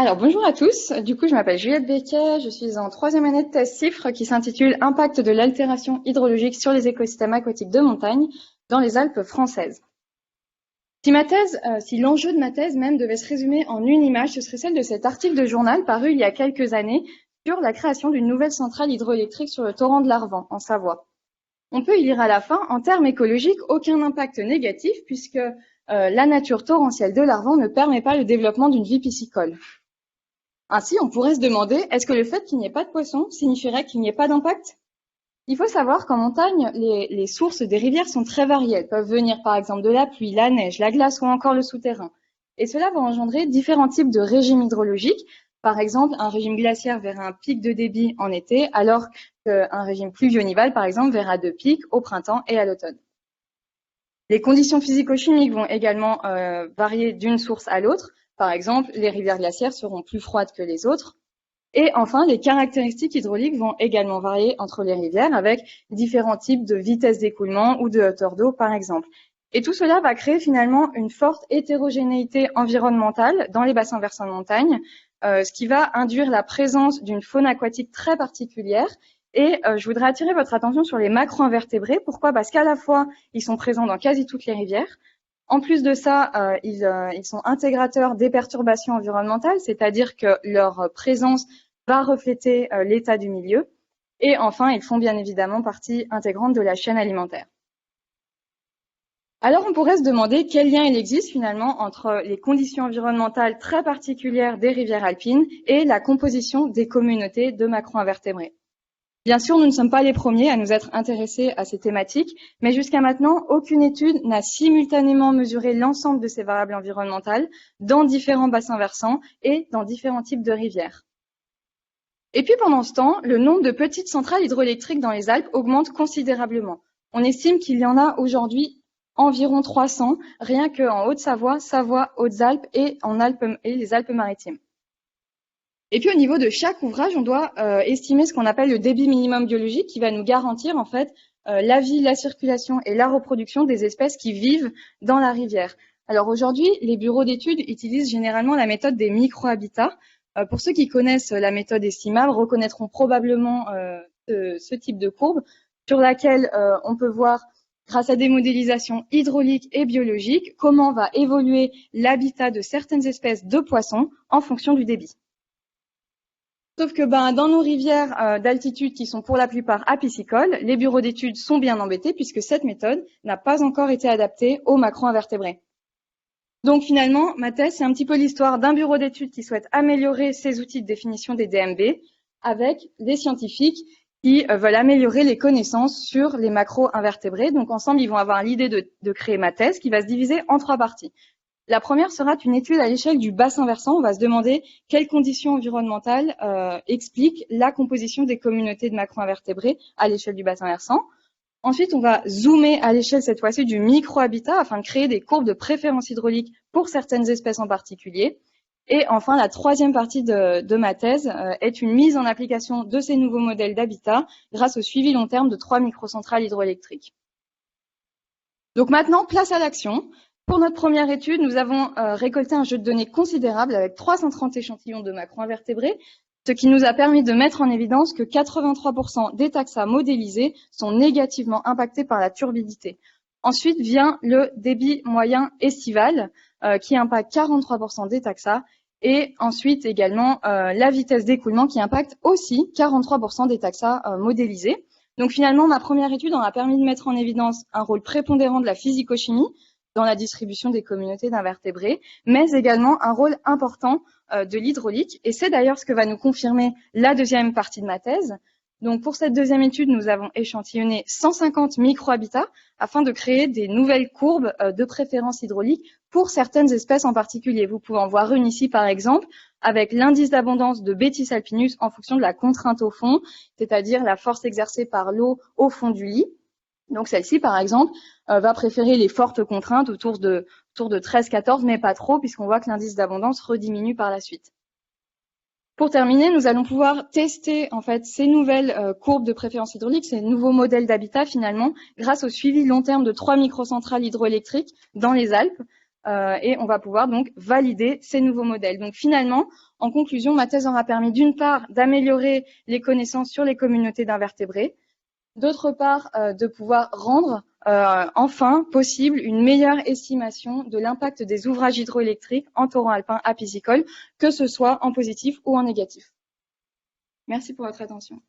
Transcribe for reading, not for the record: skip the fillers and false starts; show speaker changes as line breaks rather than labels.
Alors, bonjour à tous. Du coup, je m'appelle Juliette Becquet. Je suis en troisième année de thèse CIFRE qui s'intitule Impact de l'altération hydrologique sur les écosystèmes aquatiques de montagne dans les Alpes françaises. Si l'enjeu de ma thèse même devait se résumer en une image, ce serait celle de cet article de journal paru il y a quelques années sur la création d'une nouvelle centrale hydroélectrique sur le torrent de l'Arvan, en Savoie. On peut y lire à la fin, en termes écologiques, aucun impact négatif puisque la nature torrentielle de l'Arvan ne permet pas le développement d'une vie piscicole. Ainsi, on pourrait se demander, est-ce que le fait qu'il n'y ait pas de poissons signifierait qu'il n'y ait pas d'impact? Il faut savoir qu'en montagne, les sources des rivières sont très variées. Elles peuvent venir par exemple de la pluie, la neige, la glace ou encore le souterrain. Et cela va engendrer différents types de régimes hydrologiques. Par exemple, un régime glaciaire verra un pic de débit en été, alors qu'un régime pluvionival, par exemple, verra deux pics au printemps et à l'automne. Les conditions physico-chimiques vont également varier d'une source à l'autre. Par exemple, les rivières glaciaires seront plus froides que les autres. Et enfin, les caractéristiques hydrauliques vont également varier entre les rivières avec différents types de vitesse d'écoulement ou de hauteur d'eau, par exemple. Et tout cela va créer finalement une forte hétérogénéité environnementale dans les bassins versants de montagne, ce qui va induire la présence d'une faune aquatique très particulière. Et je voudrais attirer votre attention sur les macro-invertébrés. Pourquoi? Parce qu'à la fois, ils sont présents dans quasi toutes les rivières. En plus de ça, ils sont intégrateurs des perturbations environnementales, c'est-à-dire que leur présence va refléter l'état du milieu. Et enfin, ils font bien évidemment partie intégrante de la chaîne alimentaire. Alors, on pourrait se demander quel lien il existe finalement entre les conditions environnementales très particulières des rivières alpines et la composition des communautés de macro-invertébrés. Bien sûr, nous ne sommes pas les premiers à nous être intéressés à ces thématiques, mais jusqu'à maintenant, aucune étude n'a simultanément mesuré l'ensemble de ces variables environnementales dans différents bassins versants et dans différents types de rivières. Et puis pendant ce temps, le nombre de petites centrales hydroélectriques dans les Alpes augmente considérablement. On estime qu'il y en a aujourd'hui environ 300, rien qu'en Haute-Savoie, Savoie, Hautes-Alpes et les Alpes-Maritimes. Et puis au niveau de chaque ouvrage, on doit estimer ce qu'on appelle le débit minimum biologique qui va nous garantir en fait la vie, la circulation et la reproduction des espèces qui vivent dans la rivière. Alors aujourd'hui, les bureaux d'études utilisent généralement la méthode des micro-habitats. Pour ceux qui connaissent la méthode estimable, reconnaîtront probablement ce type de courbe sur laquelle on peut voir, grâce à des modélisations hydrauliques et biologiques, comment va évoluer l'habitat de certaines espèces de poissons en fonction du débit. Sauf que dans nos rivières d'altitude qui sont pour la plupart apiscicoles, les bureaux d'études sont bien embêtés puisque cette méthode n'a pas encore été adaptée aux macro-invertébrés. Donc finalement, ma thèse, c'est un petit peu l'histoire d'un bureau d'études qui souhaite améliorer ses outils de définition des DMB avec des scientifiques qui veulent améliorer les connaissances sur les macro-invertébrés. Donc ensemble, ils vont avoir l'idée de créer ma thèse qui va se diviser en trois parties. La première sera une étude à l'échelle du bassin versant. On va se demander quelles conditions environnementales expliquent la composition des communautés de macro-invertébrés à l'échelle du bassin versant. Ensuite, on va zoomer à l'échelle cette fois-ci du micro-habitat afin de créer des courbes de préférence hydraulique pour certaines espèces en particulier. Et enfin, la troisième partie de ma thèse est une mise en application de ces nouveaux modèles d'habitat grâce au suivi long terme de 3 microcentrales hydroélectriques. Donc maintenant, place à l'action. Pour notre première étude, nous avons récolté un jeu de données considérable avec 330 échantillons de macro-invertébrés, ce qui nous a permis de mettre en évidence que 83% des taxa modélisés sont négativement impactés par la turbidité. Ensuite vient le débit moyen estival, qui impacte 43% des taxa, et ensuite également la vitesse d'écoulement qui impacte aussi 43% des taxa modélisés. Donc finalement, ma première étude en a permis de mettre en évidence un rôle prépondérant de la physico-chimie dans la distribution des communautés d'invertébrés, mais également un rôle important de l'hydraulique. Et c'est d'ailleurs ce que va nous confirmer la deuxième partie de ma thèse. Donc pour cette deuxième étude, nous avons échantillonné 150 micro-habitats afin de créer des nouvelles courbes de préférence hydraulique pour certaines espèces en particulier. Vous pouvez en voir une ici par exemple, avec l'indice d'abondance de Bethis alpinus en fonction de la contrainte au fond, c'est-à-dire la force exercée par l'eau au fond du lit. Donc celle-ci, par exemple, va préférer les fortes contraintes autour de 13-14, mais pas trop, puisqu'on voit que l'indice d'abondance rediminue par la suite. Pour terminer, nous allons pouvoir tester en fait ces nouvelles courbes de préférence hydraulique, ces nouveaux modèles d'habitat finalement, grâce au suivi long terme de 3 microcentrales hydroélectriques dans les Alpes. et on va pouvoir donc valider ces nouveaux modèles. Donc finalement, en conclusion, ma thèse aura permis d'une part d'améliorer les connaissances sur les communautés d'invertébrés, d'autre part de pouvoir rendre enfin possible une meilleure estimation de l'impact des ouvrages hydroélectriques en torrent alpin à piscicole, que ce soit en positif ou en négatif. Merci pour votre attention.